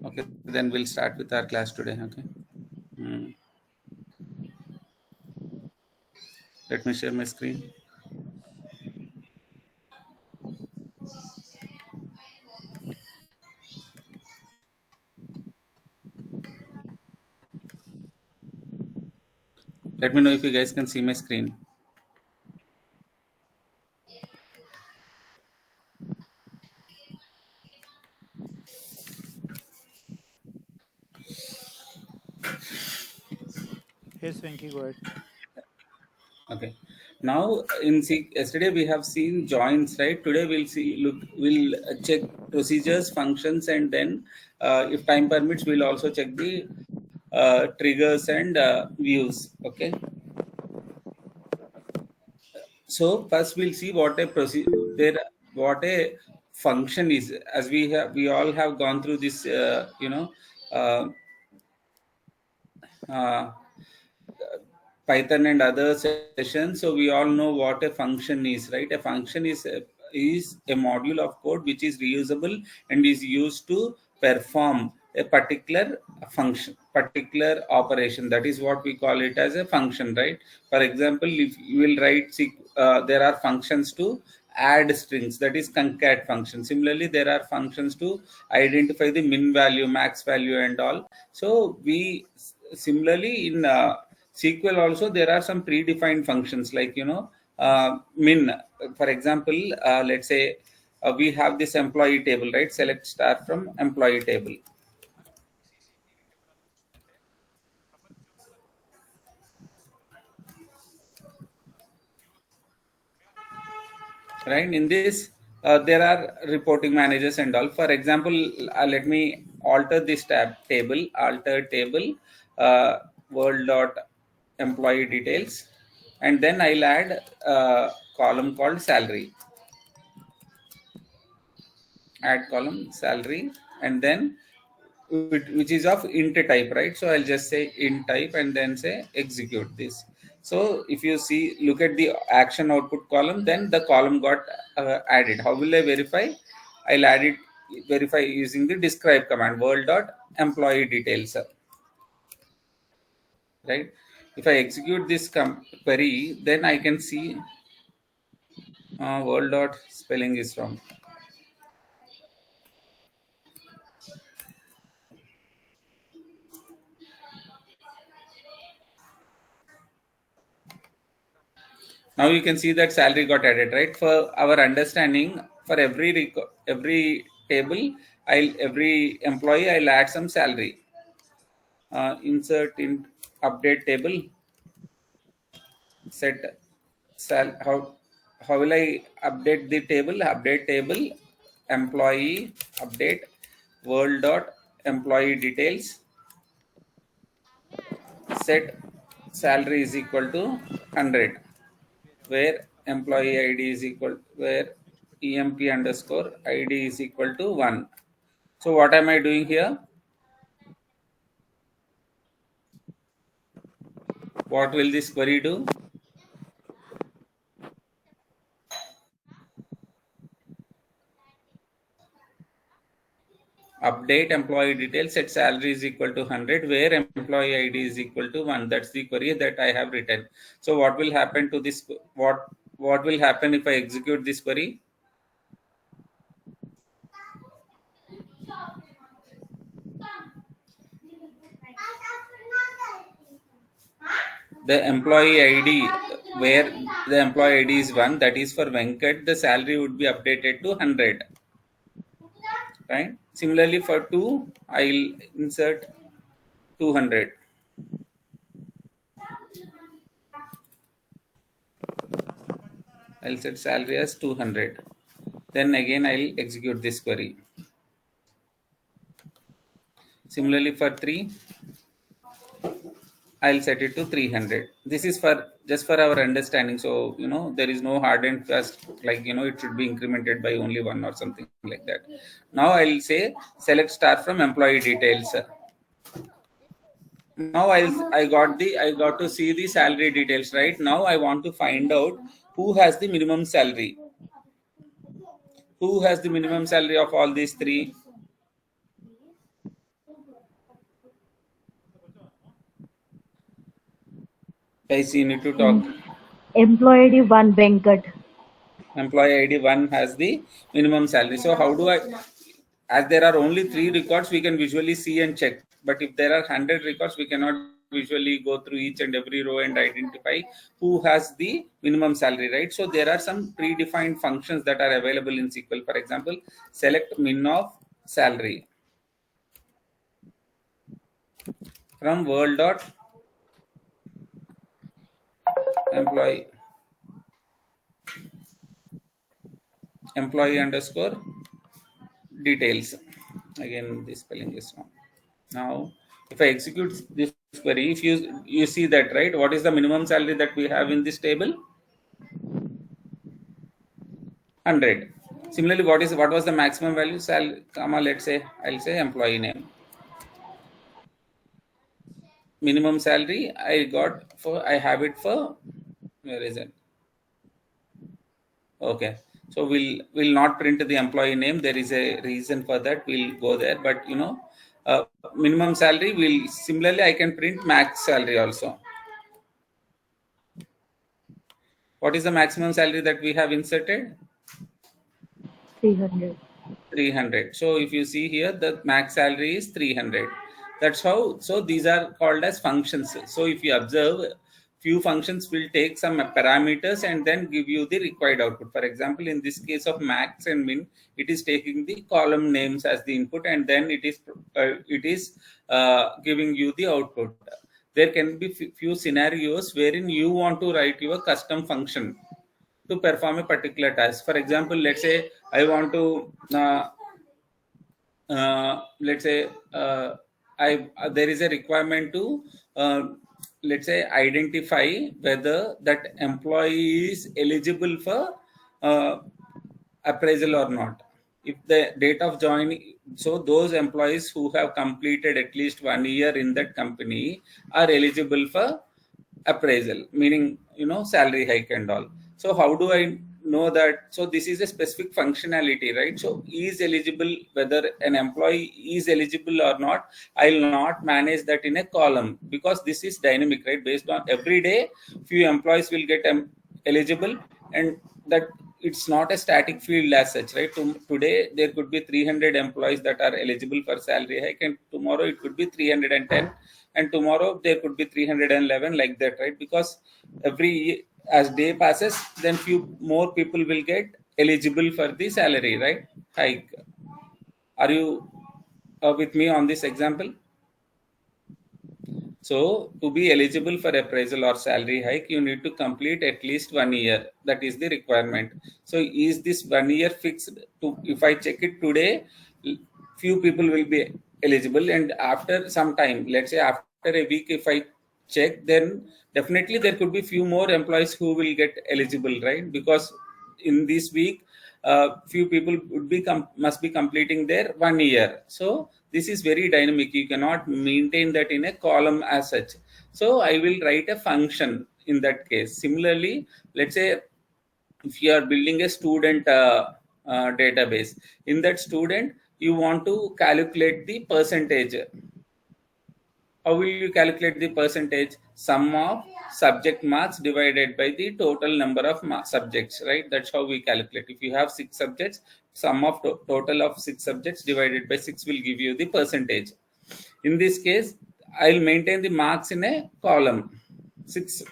Okay, then we'll start with our class today. Okay. Let me share my screen. Let me know if you guys can see my screen. Yes, Venki, go ahead. Okay. Now yesterday we have seen joins, right? Today we'll check procedures, functions, and then if time permits, we'll also check the triggers and views. Okay. So first we'll see what a what a function is. As we all have gone through this, uh, uh, Python and other sessions. So we all know what a function is, right? A function is a module of code which is reusable and is used to perform a particular function, particular operation. That is what we call it as a function, right? For example, if you will write, there are functions to add strings, that is concat function. Similarly, there are functions to identify the min value, max value, and all. So we similarly in SQL also there are some predefined functions like min. For example, let's say we have this employee table, right? Select star from employee table, right? In this, there are reporting managers and all. For example, let me alter this alter table, world dot employee details, and then I'll add a column called salary. Add column salary, and then which is of int type, right? So I'll just say int type and then say execute this. So if you see, look at the action output column, then the column got added. How will I verify? I'll add it, verify using the describe command, world dot employee details, right? If I execute this query, then I can see world dot spelling is wrong. Now you can see that salary got added, right? For our understanding, for every table, every employee, I'll add some salary. Insert in update table, set how will I update the table? Update table, employee, update world dot employee details, set salary is equal to 100, where employee id is equal, where emp underscore id is equal to 1. So what am I doing here? What will this query do? Update employee details, set salary is equal to 100, where employee id is equal to 1. That's the query that I have written. So what will happen to this? What will happen if I execute this query? The employee id, where the employee id is 1, that is for Venkat, the salary would be updated to 100, right? Similarly for 2, I'll insert 200. I'll set salary as 200. Then again I'll execute this query. Similarly for 3, I'll set it to 300. This is for just for our understanding. So, there is no hard and fast, like, it should be incremented by only 1 or something like that. Now I'll say select star from employee details. Now I got to see the salary details, right? Now I want to find out who has the minimum salary. Who has the minimum salary of all these three? Guys, you need to talk. Em- Employee ID 1 Venkat. Employee ID 1 has the minimum salary. So how do I, as there are only 3 records, we can visually see and check. But if there are 100 records, we cannot visually go through each and every row and identify who has the minimum salary, right? So there are some predefined functions that are available in SQL. For example, select min of salary from world dot employee employee underscore details. Again, the spelling is wrong. Now if I execute this query, if you see that, right, what is the minimum salary that we have in this table? 100. Similarly, what was the maximum value? Comma, let's say I'll say employee name. Minimum salary I got for, I have it for, where is it? Okay, so we'll not print the employee name. There is a reason for that. We'll go there, but minimum salary will, similarly I can print max salary also. What is the maximum salary that we have inserted? 300. 300. So if you see here, the max salary is 300. That's how. So these are called as functions. So if you observe, few functions will take some parameters and then give you the required output. For example, in this case of max and min, it is taking the column names as the input, and then it is giving you the output. There can be few scenarios wherein you want to write your custom function to perform a particular task. For example, let's say I want to let's say I there is a requirement to let's say identify whether that employee is eligible for uh, appraisal or not. If the date of joining, so those employees who have completed at least 1 year in that company are eligible for appraisal, meaning salary hike and all. So how do I know that? So this is a specific functionality, right? So is eligible, whether an employee is eligible or not, I'll not manage that in a column, because this is dynamic, right? Based on every day few employees will get eligible, and that it's not a static field as such, right? Today there could be 300 employees that are eligible for salary hike, and tomorrow it could be 310, and tomorrow there could be 311, like that, right? Because as day passes, then few more people will get eligible for the salary, right, hike. Are you with me on this example? So to be eligible for appraisal or salary hike, you need to complete at least 1 year. That is the requirement. So is this 1 year fixed? To, if I check it today, few people will be eligible, and after some time, let's say after a week, if I check, then definitely there could be few more employees who will get eligible, right? Because in this week, few people would be must be completing their 1 year. So this is very dynamic. You cannot maintain that in a column as such. So I will write a function in that case. Similarly, let's say if you are building a student database, in that student you want to calculate the percentage. How will you calculate the percentage? Sum of subject marks divided by the total number of subjects, right? That's how we calculate. If you have 6 subjects, sum of total of 6 subjects divided by 6 will give you the percentage. In this case, I'll maintain the marks in a column, 6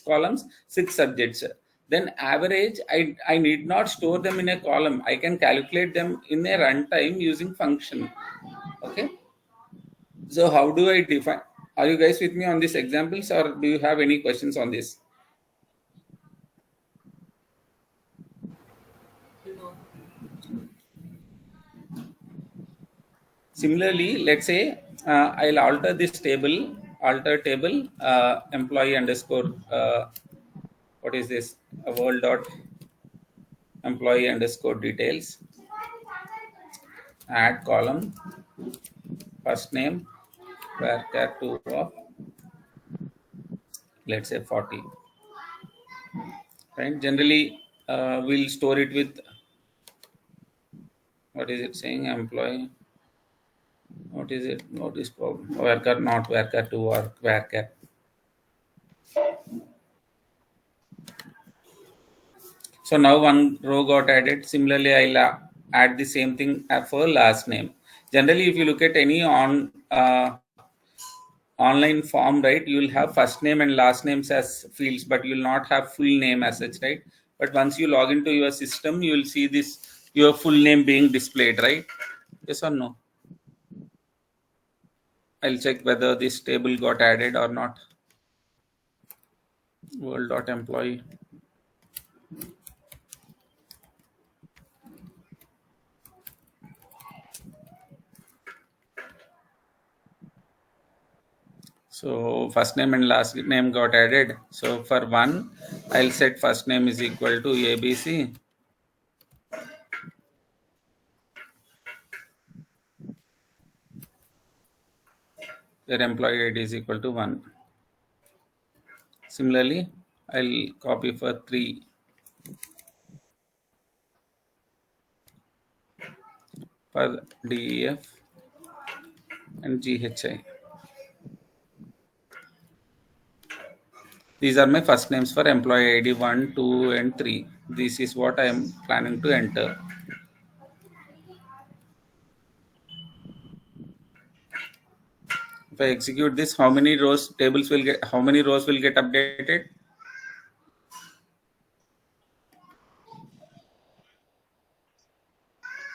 columns, 6 subjects. Then average, I need not store them in a column. I can calculate them in a runtime using function. Okay. So how do I define? Are you guys with me on these examples, or do you have any questions on this? Similarly, let's say I'll alter this table, employee underscore, what is this? A world dot employee underscore details, add column, first name, varchar 2 of, let's say 40. Right? Generally, we'll store it with, what is it saying? Employee. What is it? What is problem? Varchar, not varchar 2 or varchar. So now one row got added. Similarly, I'll add the same thing for last name. Generally, if you look at any online form, right, you will have first name and last names as fields, but you will not have full name as such, right? But once you log into your system, you will see this your full name being displayed, right? Yes or no? I'll check whether this table got added or not. World.employee. So first name and last name got added. So for one, I'll set first name is equal to ABC. Their employee ID is equal to 1. Similarly, I'll copy for 3 for DEF and GHI. These are my first names for employee ID 1, 2, and 3. This is what I am planning to enter. If I execute this, how many rows will get updated?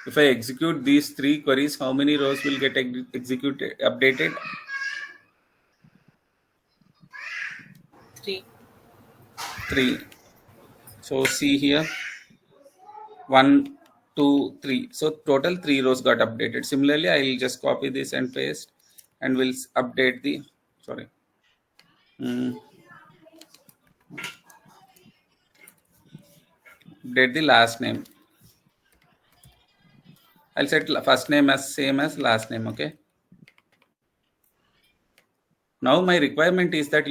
If I execute these 3 queries, how many rows will get executed, updated? 3. 3. So see here, 1, 2, 3. So total 3 rows got updated. Similarly, I will just copy this and paste, and we'll update the, sorry. Update the last name. I'll set first name as same as last name, okay? Now my requirement is that,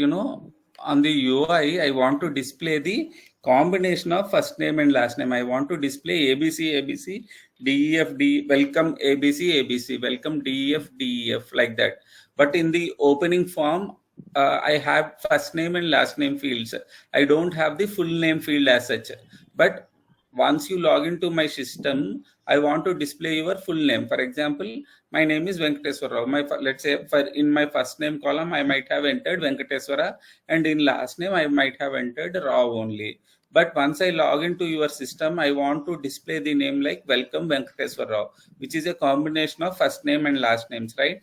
on the UI, I want to display the combination of first name and last name. I want to display ABC, ABC, DEF, welcome ABC, ABC, welcome DEF, DEF, like that. But in the opening form, I have first name and last name fields. I don't have the full name field as such. But once you log into my system, I want to display your full name. For example, my name is Venkateswara Rao. Let's say in my first name column, I might have entered Venkateswara, and in last name, I might have entered Rao only. But once I log into your system, I want to display the name like Welcome Venkateswara Rao, which is a combination of first name and last names, right?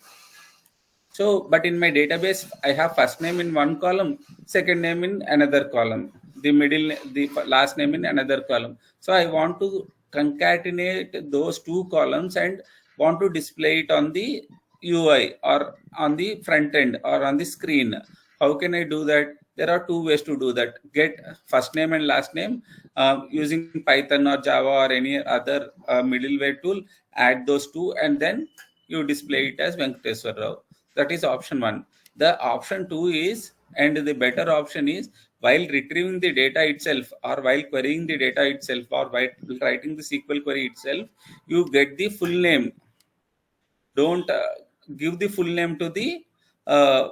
So, but in my database, I have first name in one column, second name in another column, the last name in another column. So I want to concatenate those two columns and want to display it on the UI or on the front end or on the screen. How can I do that? There are two ways to do that. Get first name and last name using Python or Java or any other middleware tool. Add those two, and then you display it as Venkateswar Rao. That is option 1. The option 2 is, and the better option is, while retrieving the data itself or while querying the data itself or while writing the SQL query itself, you get the full name. Don't give the full name to uh,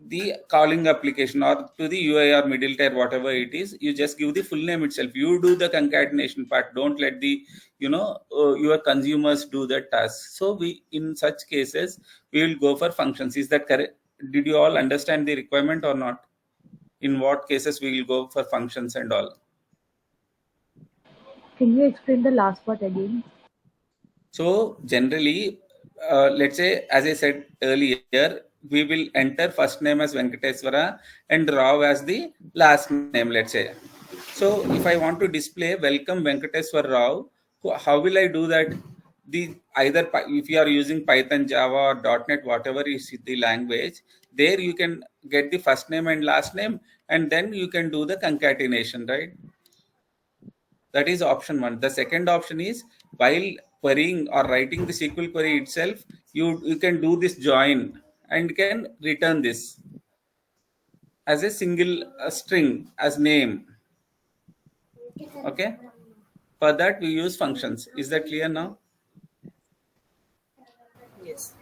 the calling application or to the UI or middle tier, whatever it is. You just give the full name itself. You do the concatenation part. Don't let the your consumers do that task. So we, in such cases, we will go for functions. Is that correct? Did you all understand the requirement or not? In what cases we will go for functions and all? Can you explain the last part again? So generally, let's say, as I said earlier, we will enter first name as Venkateswara and Rao as the last name, let's say. So if I want to display welcome Venkateswara Rao, how will I do that? Either if you are using Python, Java, or .NET, whatever is the language, there you can get the first name and last name, and then you can do the concatenation, right? That is option 1. The second option is, while querying or writing the SQL query itself, you can do this join and can return this as a single string as name. Okay. For that we use functions. Is that clear now? Yes.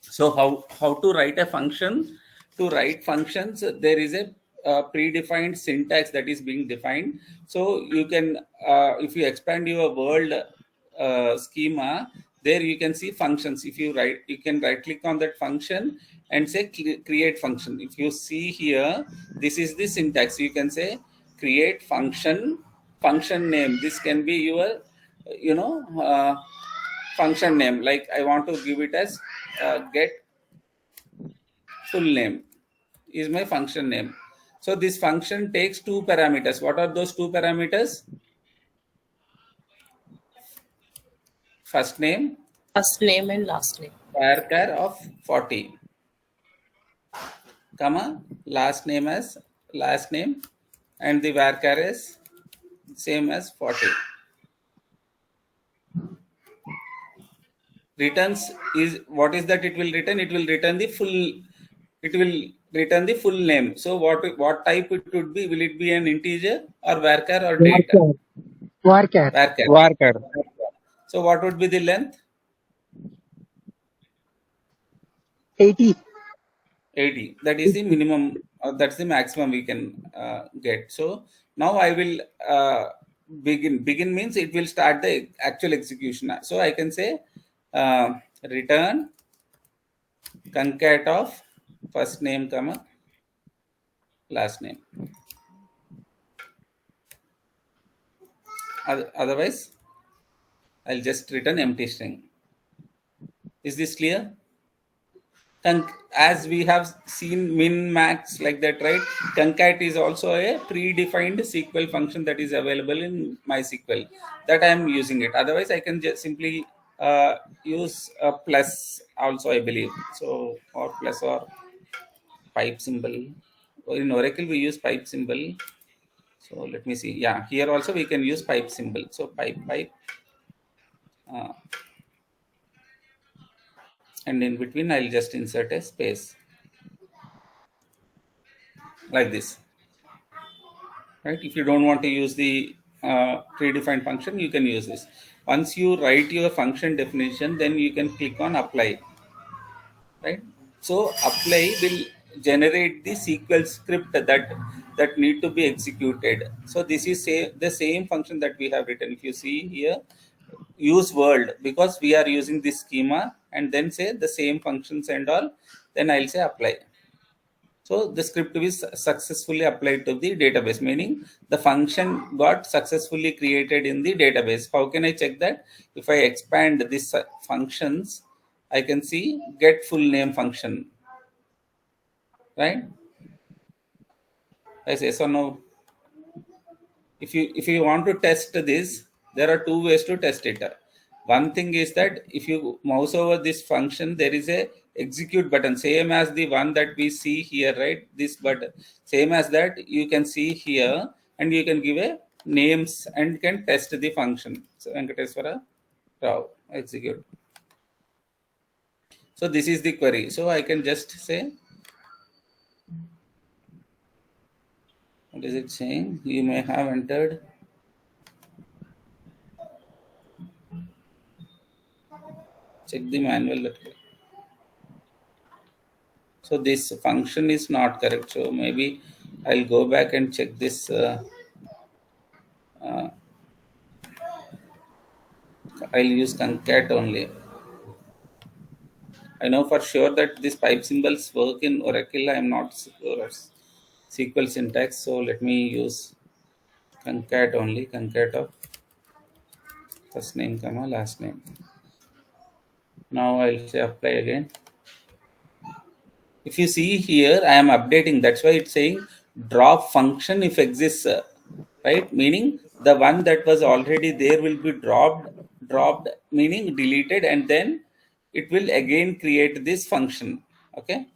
So how to write a function? To write functions, there is a predefined syntax that is being defined. So you can, if you expand your world schema, there you can see functions. If you write, you can right click on that function and say create function. If you see here, this is the syntax. You can say create function, function name. This can be your, you know, function name. Like I want to give it as get full name is my function name. So this function takes two parameters. What are those two parameters? First name, First name and last name. varchar of 40, comma, last name as last name, and the varchar is same as 40. Returns is, what is that it will return? It will return the full, it will return the full name. So what type it would be? Will it be an integer or varchar or data? Varchar. Varchar. Worker. So what would be the length? 80. 80. That is the minimum, that's the maximum we can get. So now I will begin means it will start the actual execution. So I can say return concat of first name comma last name. Otherwise I'll just return empty string. Is this clear? As we have seen min max like that, right? Concat is also a predefined SQL function that is available in MySQL that I am using it. Otherwise I can just simply use a plus also, I believe. So, or plus or pipe symbol. In Oracle we use pipe symbol. So let me see. Yeah, here also we can use pipe symbol. So pipe uh, and in between I'll just insert a space like this. Right? If you don't want to use the predefined function, you can use this. Once you write your function definition, then you can click on apply. Right? So apply will generate the SQL script that need to be executed. So this is the same function that we have written. If you see here, use world, because we are using this schema, and then say the same functions and all. Then I'll say apply. So the script is successfully applied to the database, meaning the function got successfully created in the database. How can I check that? If I expand these functions, I can see get full name function, right? I say so. No, if you want to test this, there are two ways to test it. One thing is that if you mouse over this function, there is a execute button, same as the one that we see here, right? This button, same as that, you can see here, and you can give a names and can test the function. So Venkateswara Rao, execute. So this is the query. So I can just say, what is it saying? You may have entered. Check the manual. So this function is not correct. So maybe I'll go back and check this. I'll use concat only. I know for sure that these pipe symbols work in Oracle. I am not sure of SQL syntax. So let me use concat only. Concat of first name comma last name. Now I'll say apply again. If you see here, I am updating. That's why it's saying drop function if exists, right? Meaning the one that was already there will be dropped, meaning deleted, and then it will again create this function. Okay,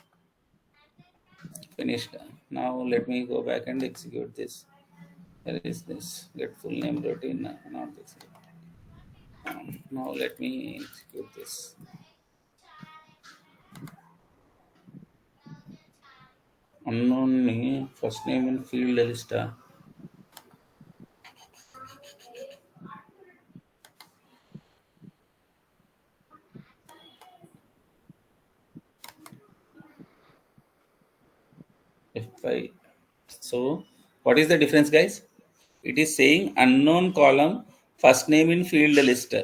finished. Now let me go back and execute this. Where is this? Get full name routine. Not this. Now let me execute this. Unknown name, first name in field list. F5. So what is the difference, guys? It is saying unknown column first name in field list.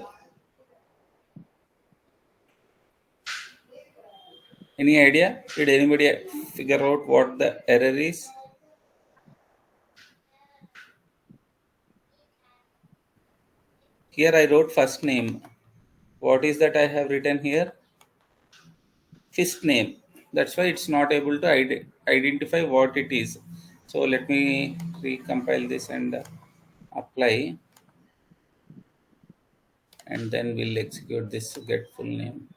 Any idea? Did anybody figure out what the error is? Here I wrote first name. What is that I have written here? Fifth name. That's why it's not able to identify what it is. So let me recompile this and apply, and then we'll execute this to get full name.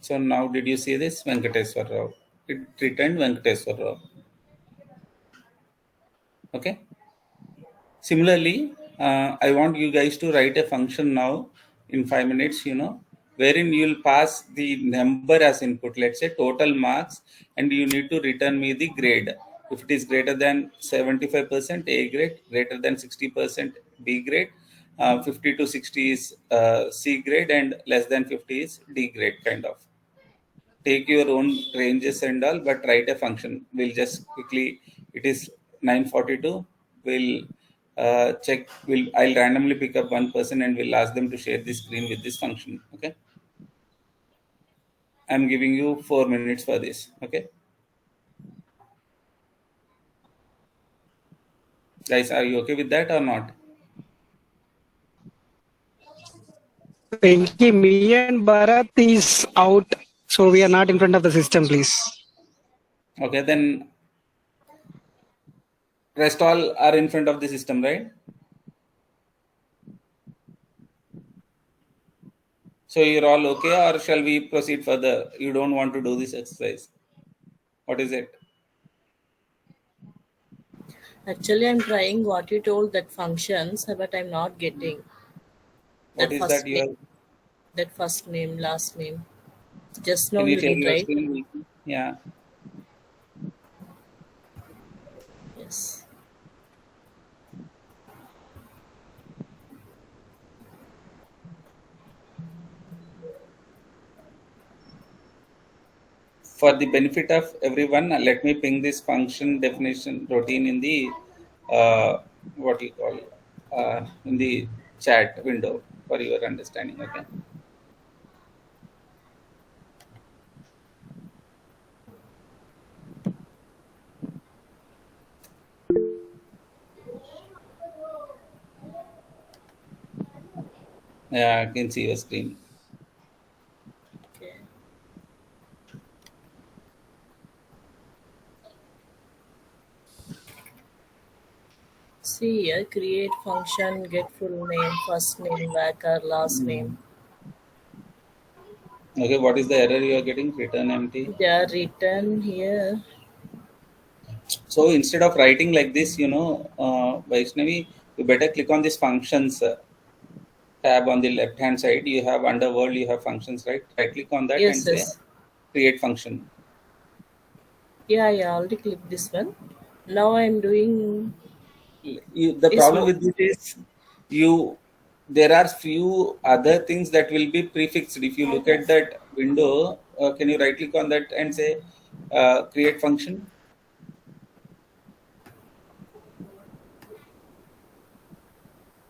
So now did you see this? Venkateswar Rao. It returned Venkateswar Rao. Okay. Similarly, I want you guys to write a function now in 5 minutes, wherein you'll pass the number as input, let's say total marks, and you need to return me the grade. If it is greater than 75% A grade, greater than 60% B grade, 50 to 60 is C grade, and less than 50 is D grade, kind of. Take your own ranges and all, but write a function. We'll just quickly, it is 9:42. We'll check, I'll randomly pick up one person and we'll ask them to share the screen with this function. Okay. I'm giving you 4 minutes for this. Okay. Guys, are you okay with that or not? Pinky, me and Bharat is out, so we are not in front of the system, please. Okay, then rest all are in front of the system, right? So you're all okay, or shall we proceed further? You don't want to do this exercise. What is it? Actually, I'm trying what you told that functions, but I'm not getting What that is that first you are? name, that first name, last name. Just now Can you you share did, your right? screen? Yeah. Yes. For the benefit of everyone, let me ping this function definition routine in the what you call in the chat window for your understanding. Okay. Yeah, I can see your screen. Okay. See here, create function, get full name, first name, whacker, last name. Okay, what is the error you are getting? Return empty. They are written here. So instead of writing like this, Vaishnavi, you better click on this functions tab on the left hand side. You have under world, you have functions, right? Right click on that and Yes, say yes. create function. Yeah, I already clicked this one. Now I'm doing The is problem with it is you there are few other things that will be prefixed. If you look at that window, can you right click on that and say create function?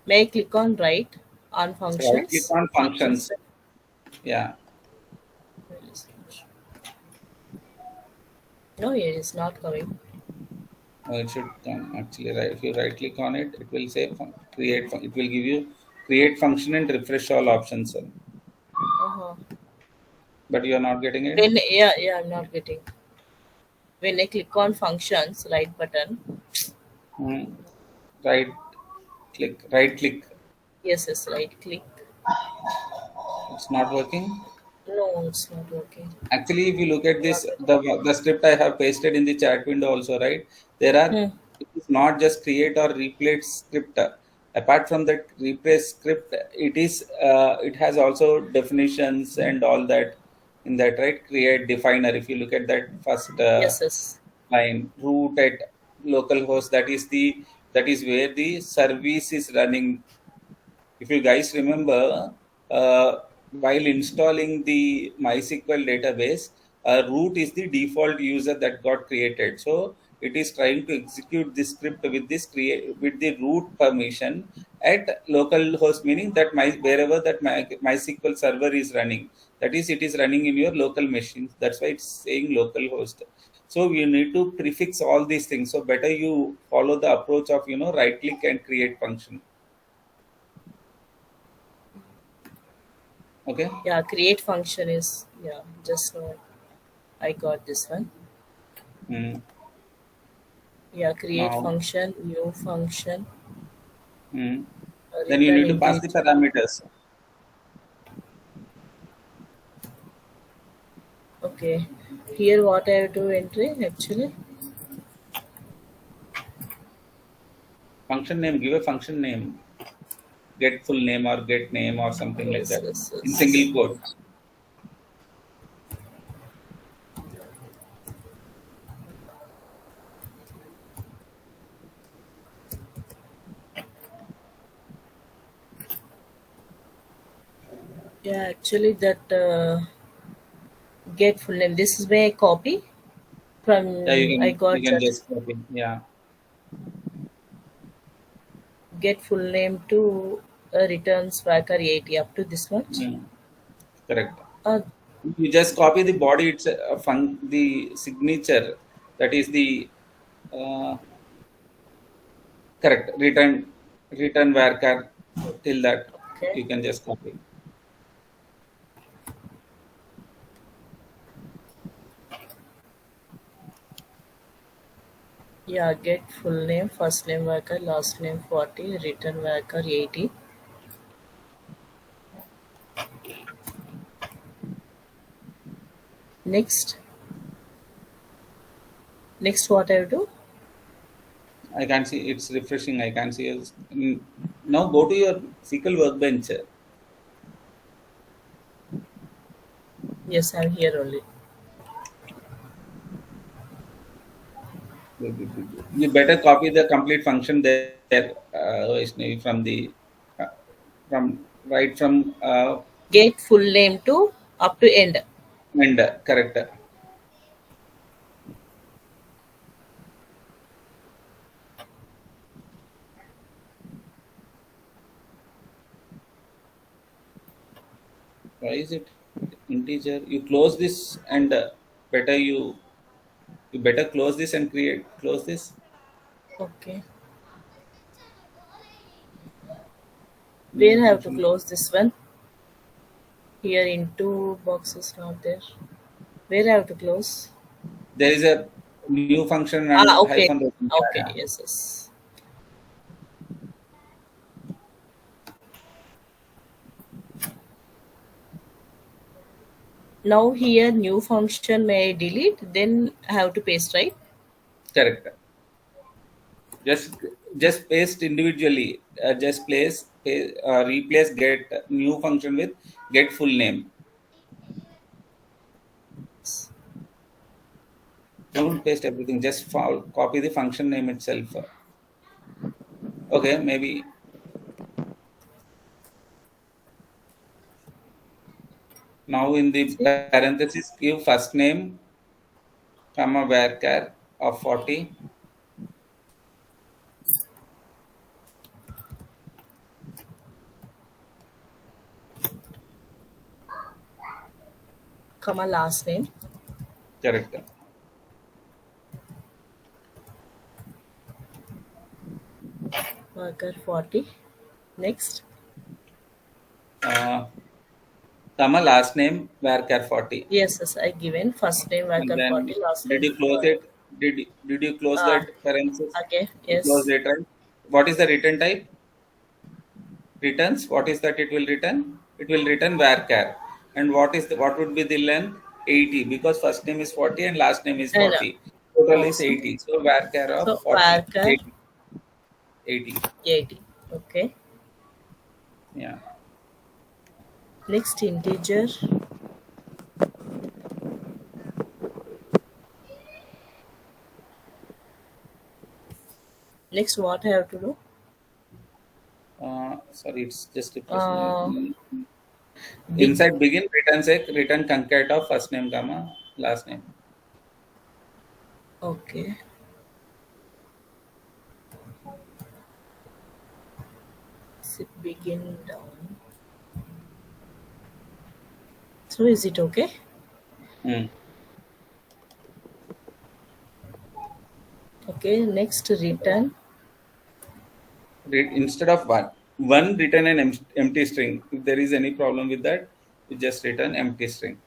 may I click on right on So right click functions? on Functions. functions. Yeah. No, it is not coming. It should come actually. Right, if you right click on it, it will say create. It will give you create function and refresh all options. Uh-huh. But you are not getting it. Yeah, I'm not getting. When I click on functions, right button. Hmm. Right click. Right click. Yes, right click. It's not working. No, it's not working. Actually, if you look at this, Not at all. the script I have pasted in the chat window also, right? There are, Hmm. it is not just create or replace script. Apart from that replace script, it has also definitions and all that in that, right? Create definer. If you look at that first Yes. line, root at localhost, that is where the service is running. If you guys remember, while installing the MySQL database, root is the default user that got created. So it is trying to execute this script with this with the root permission at local host, meaning that wherever that MySQL server is running, that is, it is running in your local machine. That's why it's saying local host. So you need to prefix all these things. So better you follow the approach of right click and create function. Okay. Yeah, create function is, yeah, just now I got this one. Mm. Yeah, create Now, function, new function, then you return need to pass the integer. parameters. Okay, here what I have to enter actually? Function name, give a function name, get full name or get name or something like Yes, that yes, in yes. single quote. Yeah, actually that get full name. This is where I copy Yeah, from. I you got can just just copy. Yeah, get full name to return swagger 80 up to this much. mm, correct. Uh, You just copy the body. It's the signature. That is the uh, correct return varchar till that okay. you can just copy. Yeah, get full name, first name worker, last name 40, return worker 80. Next, next what I do? I can't see. It's refreshing. I can't see. Now go to your SQL workbench. Yes, I'm here only. You better copy the complete function there, Vaishnavi, from the uh, from right from Get full name to up to end. end. Correct. Why is it integer? You close this and better you better close this and close this. Okay. New Where I have to function. close this one? Here in two boxes not there. Where I have to close? There is a new function Ah, and okay. hyphen. Okay, Yeah. yes, yes. Now here new function may I delete, then I have to paste, right? Correct. Just just paste individually. Just replace get new function with get full name. Don't paste everything. Just copy the function name itself. Okay, maybe now in the See? parenthesis give first name comma varchar of 40. Comma last name. Correct. Worker 40. Next. Uh, comma last name varchar 40. Yes, yes, I given first name And worker then 40, last did name you close it? Did you close ah, that parenthesis? okay, You close yes. it, right? What is the return type? Returns. What is that it will return? It will return varchar. And what would be the length? 80, because first name is 40 and last name is And 40. Total is also, 80. So varchar of so 40. worker 80. 80. 80. Okay. Yeah. Next integer. Next what I have to do? Sorry, it's just Uh, refreshing. big. Inside begin return sec return concat of first name comma last name. Okay. Is it begin down? So is it okay? Mm. Okay, next return. Instead of one return an empty string. If there is any problem with that, you just return empty string.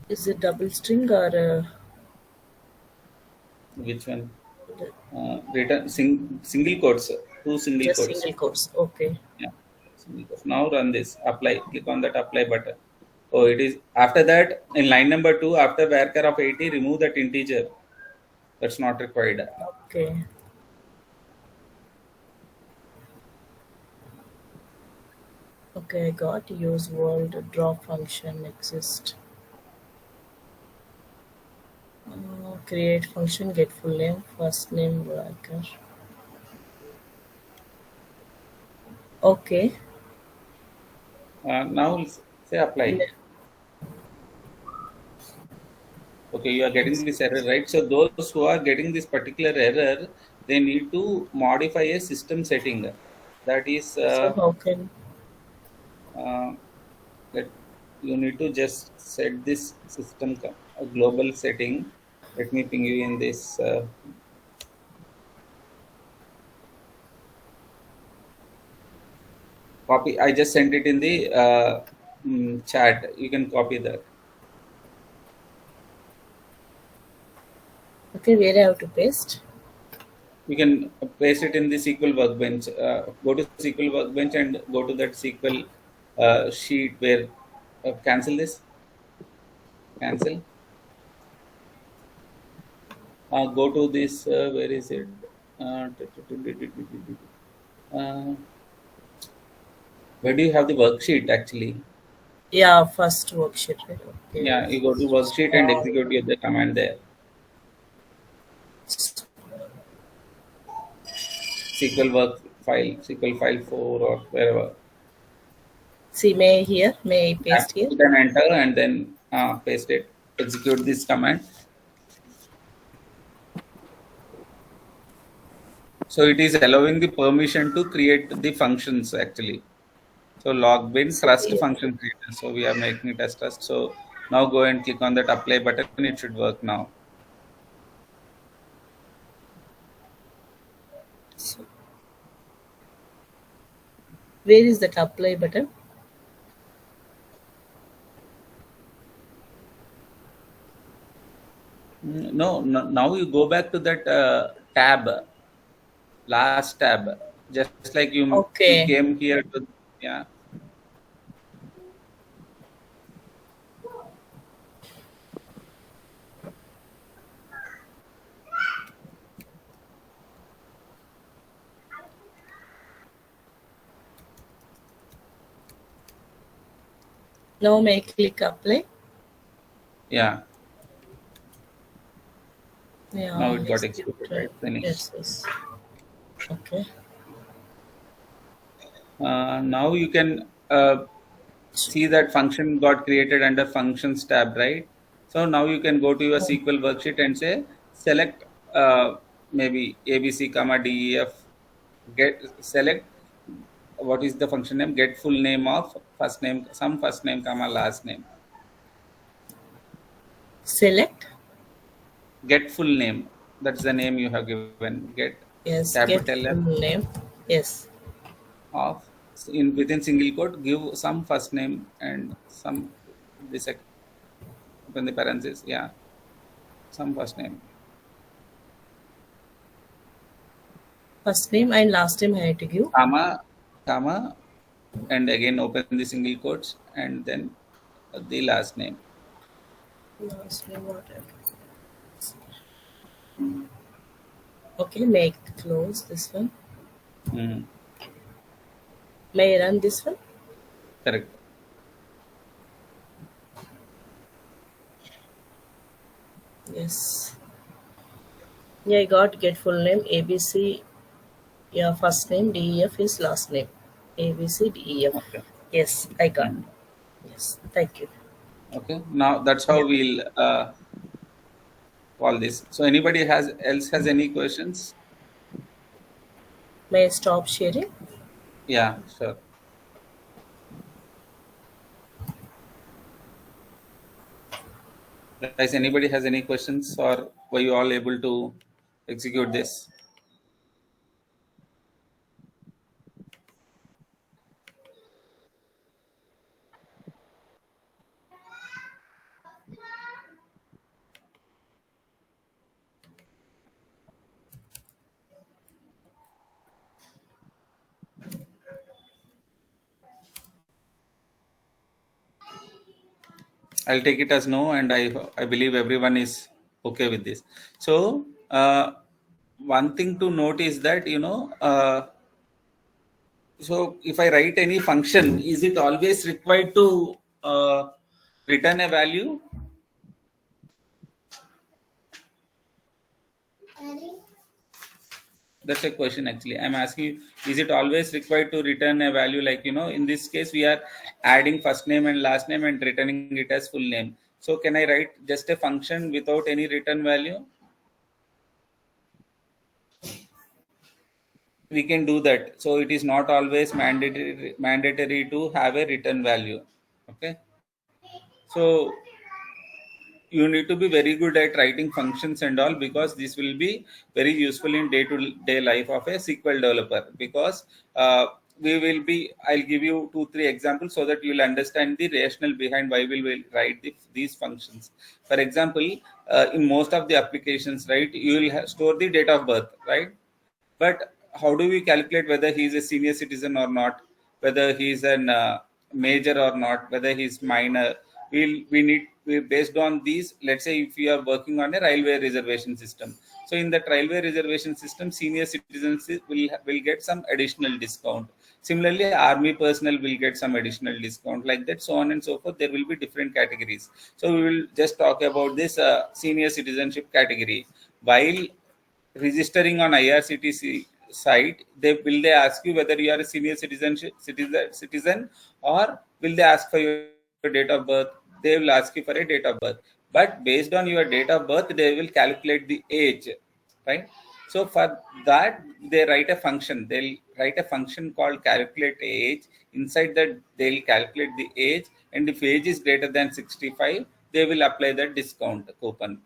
Is it double string or Which one? Return single quotes, two single just quotes. single quotes? Okay. Yeah. Single quotes. Now run this. Apply. Click on that apply button. Oh, it is after that in line number 2 after varchar of 80 remove that integer. That's not required. Okay. Okay, I got use world draw function exist. Create function get full name first name worker. Okay. Now say apply. Yeah. Okay, you are getting this error, right? So those who are getting this particular error, they need to modify a system setting. That is, So how can uh, that you need to just set this system a global setting. Let me ping you in this. Copy. I just sent it in the chat. You can copy that. okay where I have to paste? You can paste it in the SQL workbench. Go to SQL workbench and go to that SQL sheet where cancel this. Cancel. Go to this. Where is it? Uh, uh, where do you have the worksheet actually? Yeah, first worksheet, right? Okay. Yeah, you go to worksheet and Small. execute the command there. SQL work file, SQL file 4 or wherever. See, may I here? May I paste here? You can enter and then paste it. Execute this command. So it is allowing the permission to create the functions actually. So log bin So trust here. function creator. So we are making it as trust. So now go and click on that apply button. It should work now. So, where is that apply button? No, no, now you go back to that tab, last tab, just like you Okay. came here to, yeah. Now may I click apply? Yeah, now Yeah, it got executed, right? executed. Finished. Yes, yes. Okay. Now you can see that function got created under functions tab, right? So now you can go to your SQL worksheet and say select maybe ABC comma DEF, get select what is the function name, get full name of first name, some first name comma last name. Select. Get full name, that's the name you have given. Get Yes, get capital full F name. Yes. of in within single quote give some first name and some the second open the parenthesis, yeah, some first name, First name and last name I have to give. comma and again open the single quotes and then the last name. Last name what I have to. Okay, may I close this one? Mm, May I run this one? correct. Yes. Yeah, I got get full name ABC. Yeah, first name DEF is last name. ABC DEF. Okay. Yes, I got. Mm. Yes, thank you. Okay, now that's how Yeah. we'll all this. So anybody has any questions? May I stop sharing? Yeah, sure. Guys, anybody has any questions, or were you all able to execute this? I'll take it as no, and I believe everyone is okay with this. So one thing to note is that so if I write any function, is it always required to return a value? That's a question actually. I'm asking you, is it always required to return a value? Like, in this case, we are adding first name and last name and returning it as full name. So can I write just a function without any return value? We can do that. So it is not always mandatory to have a return value. Okay. So you need to be very good at writing functions and all, because this will be very useful in day-to-day life of a SQL developer. Because we will be, I'll give you 2-3 examples so that you will understand the rationale behind why we will write these functions. For example, in most of the applications, right, you will store the date of birth, right? But how do we calculate whether he is a senior citizen or not, whether he is an major or not, whether he is minor? We based on these. Let's say if you are working on a railway reservation system, so in the railway reservation system, senior citizens will get some additional discount. Similarly, army personnel will get some additional discount, like that, so on and so forth. There will be different categories. So we will just talk about this senior citizenship category. While registering on IRCTC site, they ask you whether you are a senior citizen, or will they ask for your date of birth? They will ask you for a date of birth. But based on your date of birth, they will calculate the age, right? So for that, they write a function. They'll write a function called calculate age. Inside that, they'll calculate the age, and if age is greater than 65, they will apply the discount coupon.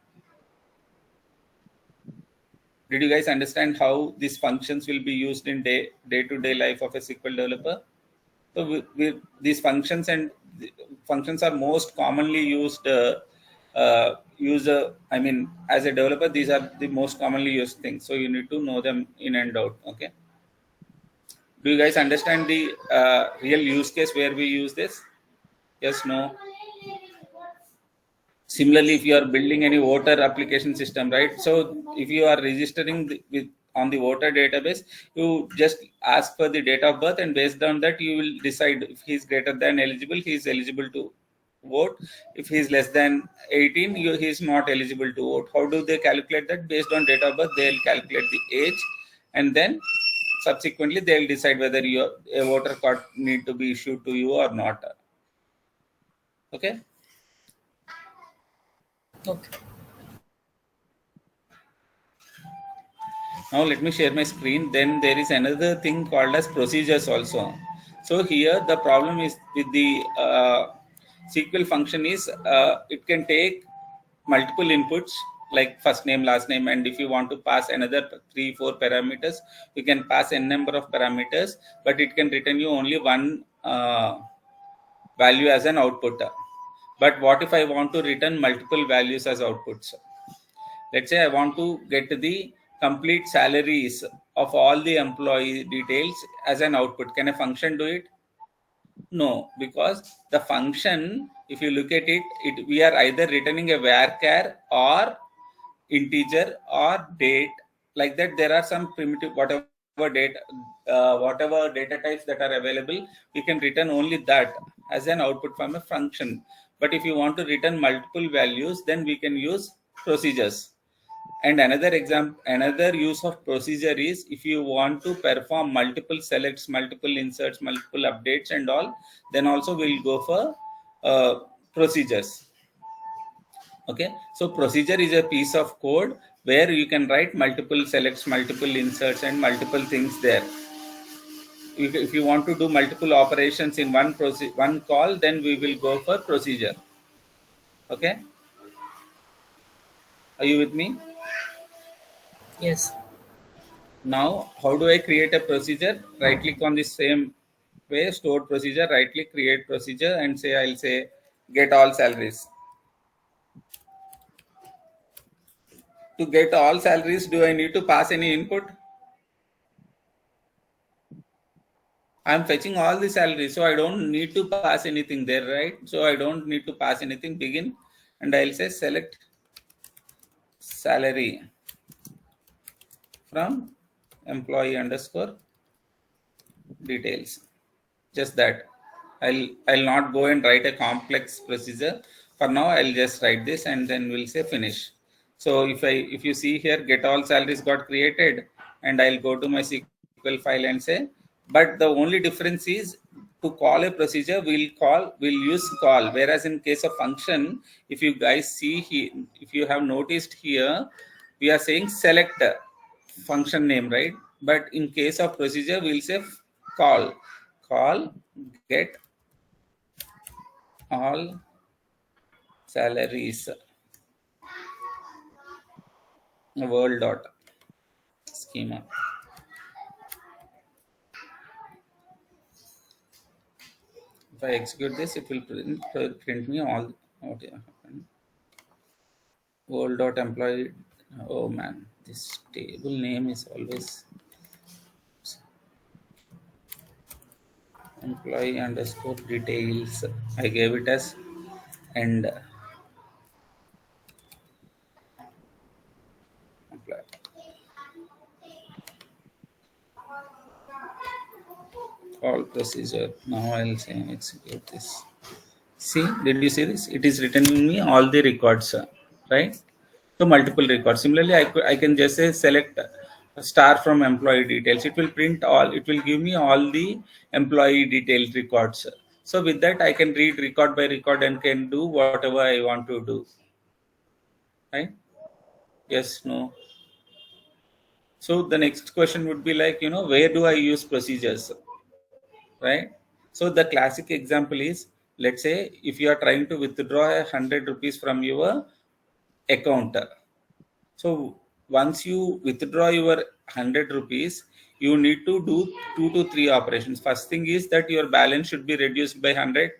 Did you guys understand how these functions will be used in day-to-day life of a SQL developer? So these functions are most commonly used. I mean, as a developer, these are the most commonly used things. So you need to know them in and out. Okay. Do you guys understand the real use case where we use this? Yes. No. Similarly, if you are building any voter application system, right? So if you are registering on the voter database, you just ask for the date of birth, and based on that, you will decide if he is greater than eligible, he is eligible to vote. If he is less than 18, he is not eligible to vote. How do they calculate that? Based on date of birth, they will calculate the age, and then subsequently they will decide whether a voter card need to be issued to you or not. Okay. Okay. Now let me share my screen. Then there is another thing called as procedures also. So here the problem is with the SQL function is it can take multiple inputs like first name, last name, and if you want to pass another 3-4 parameters, you can pass n number of parameters, but it can return you only one value as an output. But what if I want to return multiple values as outputs? Let's say I want to get the complete salaries of all the employee details as an output. Can a function do it? No, because the function, if you look at it, we are either returning a varchar or integer or date. Like that, there are some primitive whatever data types that are available, we can return only that as an output from a function. But if you want to return multiple values, then we can use procedures. And another use of procedure is if you want to perform multiple selects, multiple inserts, multiple updates and all, then also we'll go for procedures. Okay, so procedure is a piece of code where you can write multiple selects, multiple inserts, and multiple things there. If you want to do multiple operations in one call, then we will go for procedure. Okay, are you with me? Yes. Now, how do I create a procedure? Right click on the same way, stored procedure, right click, create procedure, and say I'll say get all salaries. To get all salaries, do I need to pass any input? I'm fetching all the salaries, so I don't need to pass anything there, right? So I don't need to pass anything. Begin, and I'll say select salary from employee underscore details. Just that. I'll not go and write a complex procedure. For now, I'll just write this and then we'll say finish. So if you see here, get all salaries got created, and I'll go to my SQL file and say, but the only difference is to call a procedure, we'll use call. Whereas in case of function, if you guys see here, if you have noticed here, we are saying select function name, right? But in case of procedure, we'll say call get all salaries world dot schema. If I execute this, it will print me all what happened. World dot employee. Oh man, this table name is always employee underscore details. I gave it as end employee. All procedure. Now I'll say execute this. See, did you see this? It is returning me all the records, right? So multiple records. Similarly, I can just say select star from employee details. It will print all. It will give me all the employee details records. So with that, I can read record by record and can do whatever I want to do. Right? Yes, no. So the next question would be like, where do I use procedures? Right? So the classic example is, let's say if you are trying to withdraw 100 rupees from your account. So once you withdraw your 100 rupees, you need to do 2 to 3 operations. First thing is that your balance should be reduced by 100,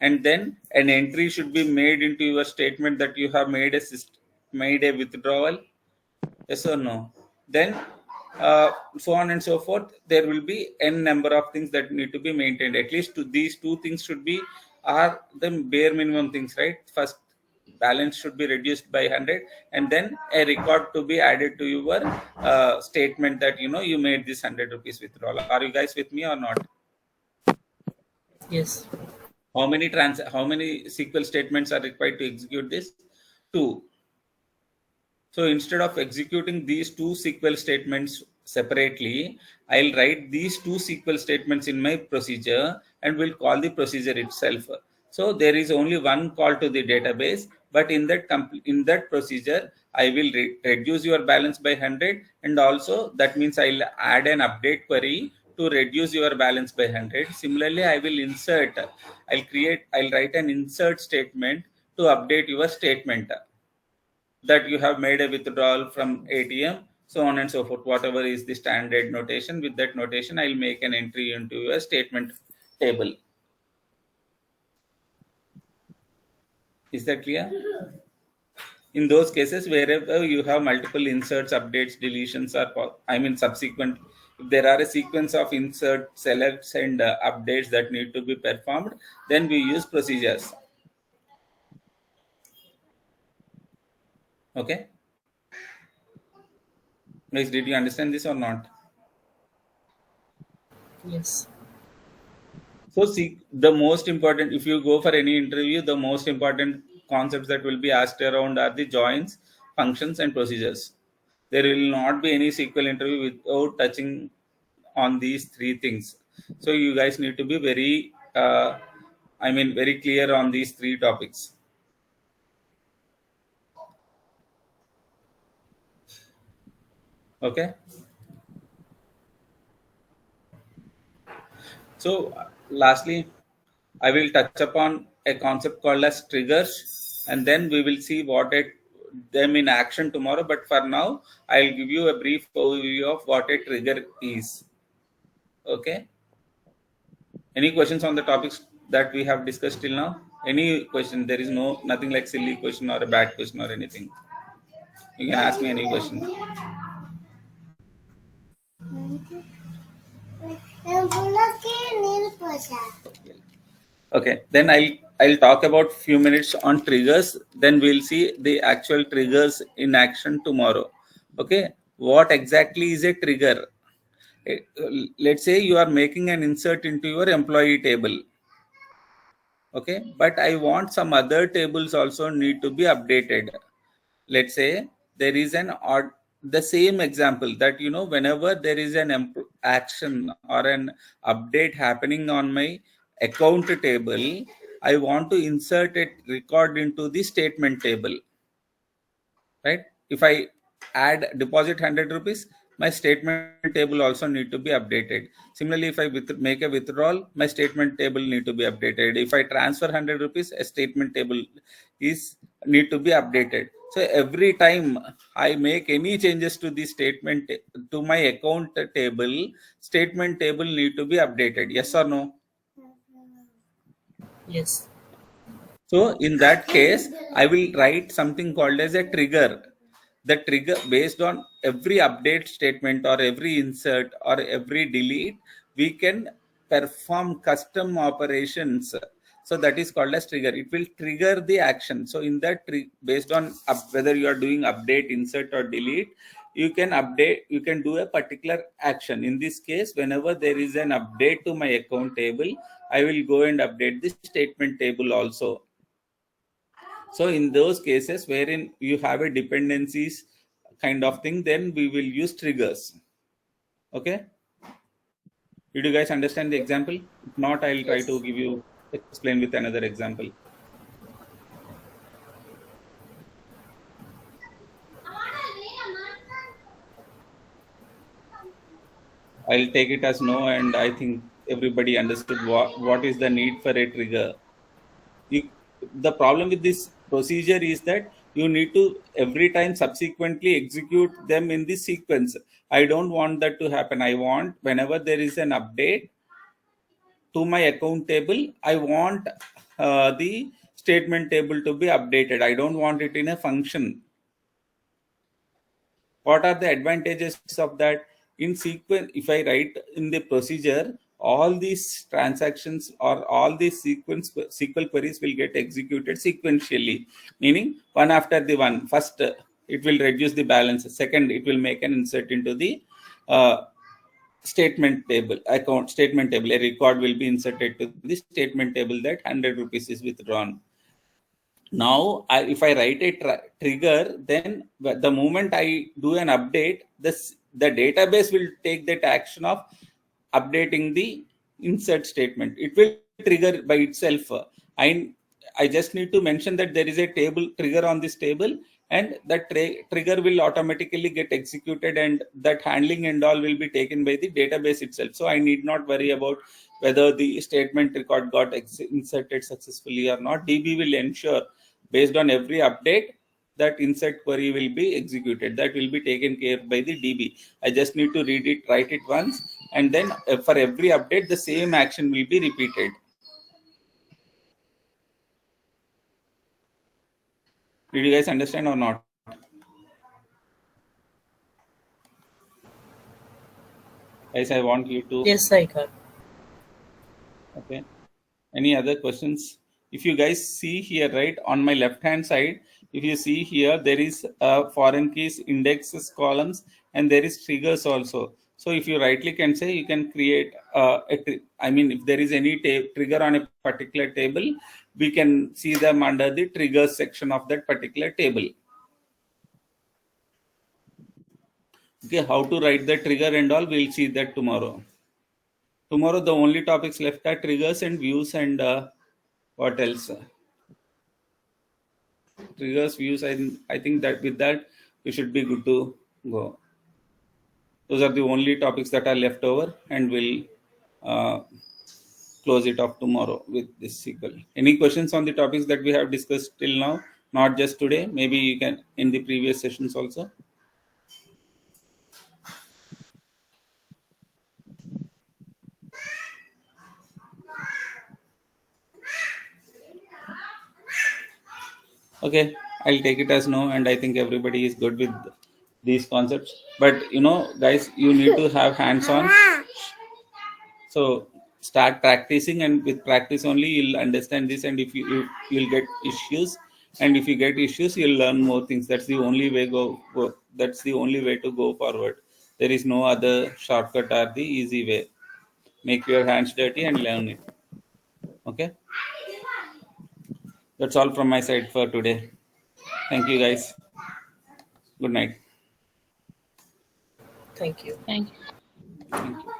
and then an entry should be made into your statement that you have made a withdrawal. Yes or no? Then so on and so forth. There will be n number of things that need to be maintained. At least these two things should be are the bare minimum things, right? First, balance should be reduced by 100, and then a record to be added to your statement that you made this 100 rupees withdrawal. Are you guys with me or not? Yes. How many SQL statements are required to execute this? Two. So instead of executing these two SQL statements separately, I'll write these two SQL statements in my procedure and will call the procedure itself. So there is only one call to the database, but in that procedure, I will reduce your balance by 100, and also that means I'll add an update query to reduce your balance by 100. Similarly, I'll write an insert statement to update your statement that you have made a withdrawal from ATM, so on and so forth. Whatever is the standard notation, with that notation, I'll make an entry into your statement table. Is that clear? In those cases, wherever you have multiple inserts, updates, deletions, or subsequent, if there are a sequence of insert, selects, and updates that need to be performed, then we use procedures. Okay. Guys, did you understand this or not? Yes. So see, the most important, if you go for any interview, the most important concepts that will be asked around are the joins, functions, and procedures. There will not be any SQL interview without touching on these three things. So you guys need to be very clear on these three topics. Okay. So lastly, I will touch upon a concept called as triggers, and then we will see them in action tomorrow. But for now, I'll give you a brief overview of what a trigger is. Okay. Any questions on the topics that we have discussed till now? Any question? There is nothing like silly question or a bad question or anything. You can ask me any question. Okay, then I'll talk about few minutes on triggers. Then we'll see the actual triggers in action tomorrow. Okay, what exactly is a trigger? Eh, Let's say you are making an insert into your employee table. Okay, but I want some other tables also need to be updated. Let's say there is the same example that whenever there is an action or an update happening on my account table, I want to insert it record into the statement table, right? If I add deposit 100 rupees, my statement table also need to be updated. Similarly, if I make a withdrawal, my statement table need to be updated. If I transfer 100 rupees, a statement table is need to be updated. So every time I make any changes to the to my account table, statement table need to be updated. Yes or no? Yes. So in that case, I will write something called as a trigger. The trigger based on every update statement or every insert or every delete, we can perform custom operations. So that is called as trigger. It will trigger the action. So in that based on whether you are doing update, insert or delete, you can do a particular action. In this case, whenever there is an update to my account table, I will go and update the statement table also. So in those cases wherein you have a dependencies kind of thing, then we will use triggers. Okay. Did you guys understand the example? If not, I'll try to Yes. give you explain with another example. I'll take it as no, and I think everybody understood what is the need for a trigger. You, the problem with this procedure is that you need to every time subsequently execute them in this sequence. I don't want that to happen. I want whenever there is an update to my account table, I want the statement table to be updated. I don't want it in a function. What are the advantages of that? In sequence, if I write in the procedure, all these transactions or all these SQL queries will get executed sequentially, meaning one after the one. First, it will reduce the balance. Second, it will make an insert into the uh, account statement table. A record will be inserted to the statement table that 100 rupees is withdrawn. Now if I write a trigger, then the moment I do an update, the database will take that action of updating the insert statement. It will trigger by itself. I just need to mention that there is a table trigger on this table, and that trigger will automatically get executed, and that handling and all will be taken by the database itself. So I need not worry about whether the statement record got inserted successfully or not. DB will ensure based on every update that insert query will be executed. That will be taken care by the DB. I just need to read it, write it once, and then for every update, the same action will be repeated. Did you guys understand or not? Guys, I want you to. Yes, I got. Okay. Any other questions? If you guys see here, right, on my left hand side, if you see here, there is foreign keys, indexes, columns, and there is triggers also. So if you right click and say, you can create if there is any trigger on a particular table, we can see them under the triggers section of that particular table. Okay, how to write the trigger and all, we'll see that tomorrow. Tomorrow, the only topics left are triggers and views and what else? Triggers, views. I think that with that we should be good to go. Those are the only topics that are left over, and we'll close it off tomorrow with this SQL. Any questions on the topics that we have discussed till now? Not just today, maybe you can in the previous sessions also. Okay, I'll take it as no, and I think everybody is good with these concepts. But guys, you need to have hands-on. So start practicing, and with practice only you'll understand this. And if you'll get issues, and if you get issues, you'll learn more things. That's the only way go. That's the only way to go forward. There is no other shortcut or the easy way. Make your hands dirty and learn it. Okay, that's all from my side for today. Thank you, guys. Good night. Thank you. Thank you. Thank you.